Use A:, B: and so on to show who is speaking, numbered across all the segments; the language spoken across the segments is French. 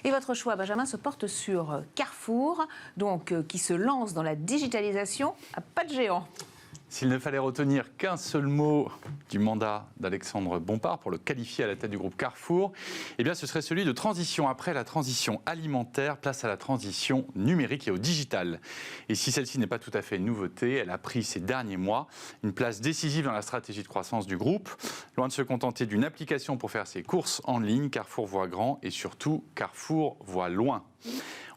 A: Et votre choix, Benjamin, se porte sur Carrefour, donc qui se lance dans la digitalisation à pas de géant.
B: S'il ne fallait retenir qu'un seul mot du mandat d'Alexandre Bompard pour le qualifier à la tête du groupe Carrefour, eh bien ce serait celui de transition. Après la transition alimentaire, place à la transition numérique et au digital. Et si celle-ci n'est pas tout à fait une nouveauté, elle a pris ces derniers mois une place décisive dans la stratégie de croissance du groupe. Loin de se contenter d'une application pour faire ses courses en ligne, Carrefour voit grand et surtout Carrefour voit loin.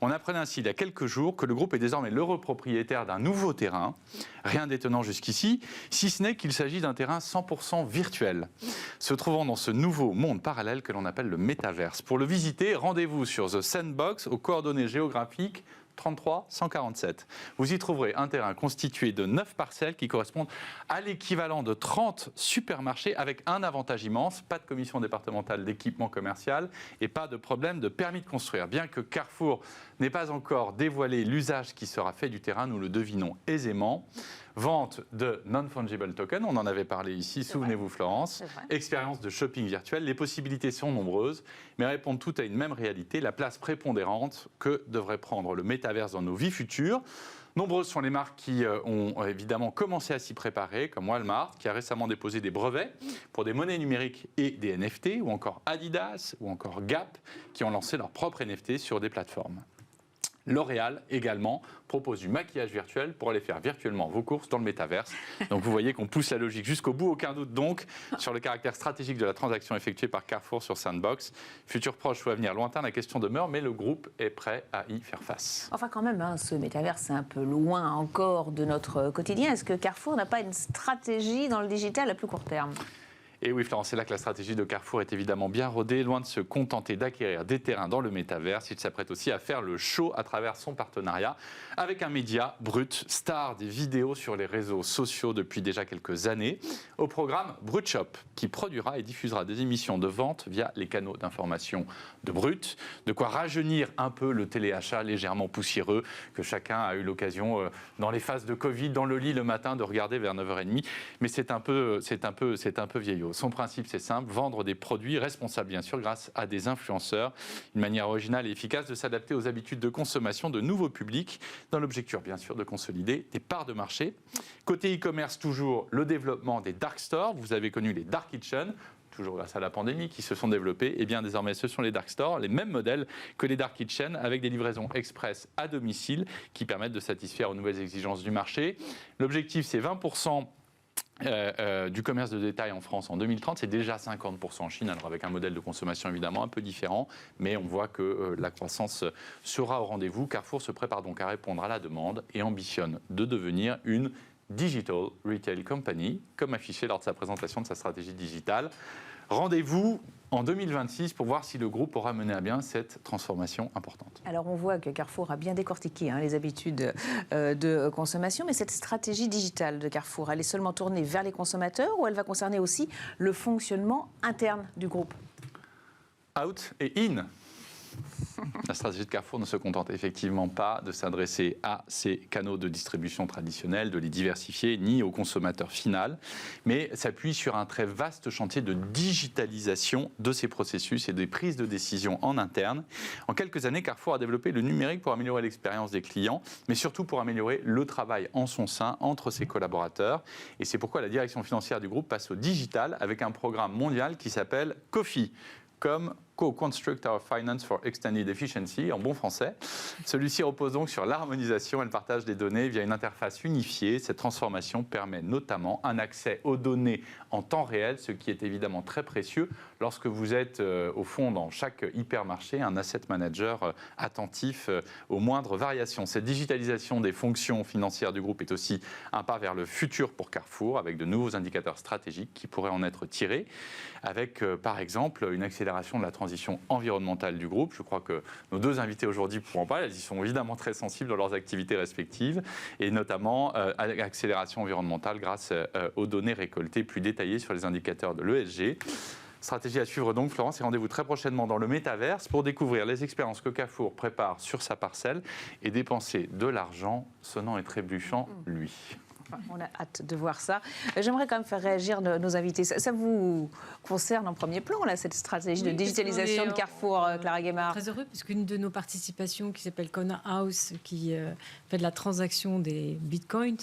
B: On apprenait ainsi il y a quelques jours que le groupe est désormais l'heureux propriétaire d'un nouveau terrain. Rien d'étonnant jusqu'ici, si ce n'est qu'il s'agit d'un terrain 100% virtuel, se trouvant dans ce nouveau monde parallèle que l'on appelle le métaverse. Pour le visiter, rendez-vous sur The Sandbox aux coordonnées géographiques 33 147. Vous y trouverez un terrain constitué de 9 parcelles qui correspondent à l'équivalent de 30 supermarchés avec un avantage immense, pas de commission départementale d'équipement commercial et pas de problème de permis de construire. Bien que Carrefour n'ait pas encore dévoilé l'usage qui sera fait du terrain, nous le devinons aisément. Vente de non-fungible tokens, on en avait parlé ici, souvenez-vous Florence. Expérience de shopping virtuel, les possibilités sont nombreuses, mais répondent toutes à une même réalité, la place prépondérante que devrait prendre le métaverse dans nos vies futures. Nombreuses sont les marques qui ont évidemment commencé à s'y préparer, comme Walmart, qui a récemment déposé des brevets pour des monnaies numériques et des NFT, ou encore Adidas, ou encore Gap, qui ont lancé leurs propres NFT sur des plateformes. L'Oréal également propose du maquillage virtuel pour aller faire virtuellement vos courses dans le métaverse. Donc vous voyez qu'on pousse la logique jusqu'au bout. Aucun doute donc sur le caractère stratégique de la transaction effectuée par Carrefour sur Sandbox. Futur proche ou avenir lointain, la question demeure, mais le groupe est prêt à y faire face.
A: Enfin quand même, ce métaverse c'est un peu loin encore de notre quotidien. Est-ce que Carrefour n'a pas une stratégie dans le digital à plus court terme ?
B: Et oui, Florence, c'est là que la stratégie de Carrefour est évidemment bien rodée. Loin de se contenter d'acquérir des terrains dans le métaverse, il s'apprête aussi à faire le show à travers son partenariat avec un média Brut, star des vidéos sur les réseaux sociaux depuis déjà quelques années, au programme Brut Shop, qui produira et diffusera des émissions de vente via les canaux d'information de Brut. De quoi rajeunir un peu le téléachat légèrement poussiéreux que chacun a eu l'occasion, dans les phases de Covid, dans le lit le matin, de regarder vers 9h30. Mais c'est un peu vieillot. Son principe, c'est simple, vendre des produits responsables, bien sûr, grâce à des influenceurs. Une manière originale et efficace de s'adapter aux habitudes de consommation de nouveaux publics, dans l'objectif, bien sûr, de consolider des parts de marché. Côté e-commerce, toujours le développement des dark stores. Vous avez connu les dark kitchens, toujours grâce à la pandémie, qui se sont développés. Et bien désormais, ce sont les dark stores, les mêmes modèles que les dark kitchens, avec des livraisons express à domicile qui permettent de satisfaire aux nouvelles exigences du marché. L'objectif, c'est 20% du commerce de détail en France en 2030, c'est déjà 50% en Chine, alors avec un modèle de consommation évidemment un peu différent, mais on voit que la croissance sera au rendez-vous. Carrefour se prépare donc à répondre à la demande et ambitionne de devenir une Digital Retail Company, comme affiché lors de sa présentation de sa stratégie digitale. Rendez-vous en 2026 pour voir si le groupe aura mené à bien cette transformation importante.
A: Alors on voit que Carrefour a bien décortiqué les habitudes de consommation, mais cette stratégie digitale de Carrefour, elle est seulement tournée vers les consommateurs ou elle va concerner aussi le fonctionnement interne du groupe ?
B: Out et in. La stratégie de Carrefour ne se contente effectivement pas de s'adresser à ces canaux de distribution traditionnels, de les diversifier, ni au consommateur final, mais s'appuie sur un très vaste chantier de digitalisation de ces processus et des prises de décision en interne. En quelques années, Carrefour a développé le numérique pour améliorer l'expérience des clients, mais surtout pour améliorer le travail en son sein entre ses collaborateurs. Et c'est pourquoi la direction financière du groupe passe au digital avec un programme mondial qui s'appelle COFI, comme Co-Construct Our Finance for Extended Efficiency, en bon français. Celui-ci repose donc sur l'harmonisation et le partage des données via une interface unifiée. Cette transformation permet notamment un accès aux données en temps réel, ce qui est évidemment très précieux lorsque vous êtes au fond dans chaque hypermarché, un asset manager attentif aux moindres variations. Cette digitalisation des fonctions financières du groupe est aussi un pas vers le futur pour Carrefour, avec de nouveaux indicateurs stratégiques qui pourraient en être tirés, avec par exemple une accélération de la transition environnementale du groupe. Je crois que nos deux invités aujourd'hui pourront en parler. Elles y sont évidemment très sensibles dans leurs activités respectives, et notamment à l'accélération environnementale grâce aux données récoltées plus détaillées sur les indicateurs de l'ESG. Stratégie à suivre donc, Florence, et rendez-vous très prochainement dans le métaverse pour découvrir les expériences que Carrefour prépare sur sa parcelle et dépenser de l'argent sonnant et trébuchant, lui.
A: Enfin, on a hâte de voir ça. J'aimerais quand même faire réagir nos invités. Ça vous concerne en premier plan, là, cette stratégie de digitalisation de Carrefour, Clara Guémard?
C: Très heureux, parce qu'une de nos participations qui s'appelle Kona House, qui fait de la transaction des bitcoins,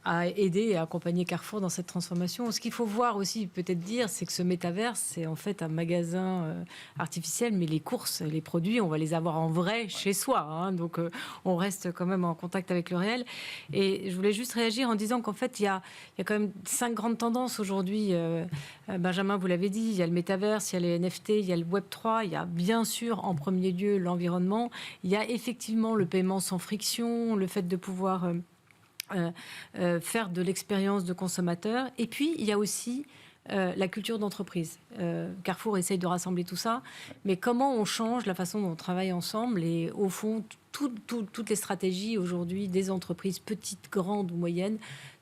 C: a aidé et accompagné Carrefour dans cette transformation. Ce qu'il faut voir aussi, peut-être dire, c'est que ce métaverse, c'est en fait un magasin artificiel, mais les courses, les produits, on va les avoir en vrai chez soi. Hein, donc on reste quand même en contact avec le réel. Et je voulais juste réagir en disant qu'en fait, il y a quand même 5 grandes tendances aujourd'hui. Benjamin, vous l'avez dit, il y a le métaverse, il y a les NFT, il y a le Web3, il y a bien sûr en premier lieu l'environnement, il y a effectivement le paiement sans friction, le fait de pouvoir faire de l'expérience de consommateur. Et puis, il y a aussi la culture d'entreprise. Carrefour essaye de rassembler tout ça, mais comment on change la façon dont on travaille ensemble et au fond, toutes les stratégies aujourd'hui des entreprises, petites, grandes ou moyennes,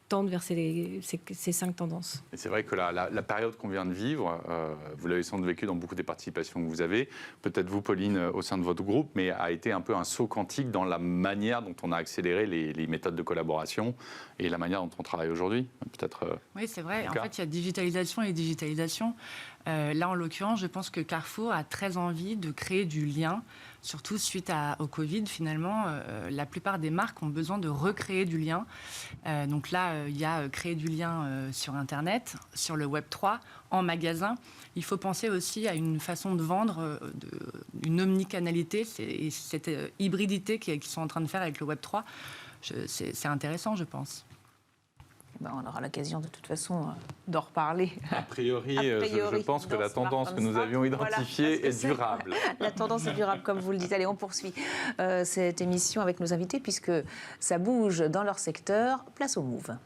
C: tendent vers ces 5 tendances.
B: Et c'est vrai que la période qu'on vient de vivre, vous l'avez sans doute vécu dans beaucoup des participations que vous avez, peut-être vous, Pauline, au sein de votre groupe, mais a été un peu un saut quantique dans la manière dont on a accéléré les méthodes de collaboration et la manière dont on travaille aujourd'hui. Peut-être.
D: Oui, c'est vrai. En fait, il y a digitalisation et digitalisation. Là, en l'occurrence, je pense que Carrefour a très envie de créer du lien, surtout suite au Covid. Finalement, la plupart des marques ont besoin de recréer du lien. Donc là, il y a créer du lien sur Internet, sur le Web3, en magasin. Il faut penser aussi à une façon de vendre, une omnicanalité, et cette hybridité qu'ils sont en train de faire avec le Web3. C'est intéressant, je pense.
A: On aura l'occasion de toute façon d'en reparler.
B: A priori, je pense que la tendance que nous avions identifiée est durable.
A: La tendance est durable, comme vous le dites. Allez, on poursuit cette émission avec nos invités, puisque ça bouge dans leur secteur. Place au Move.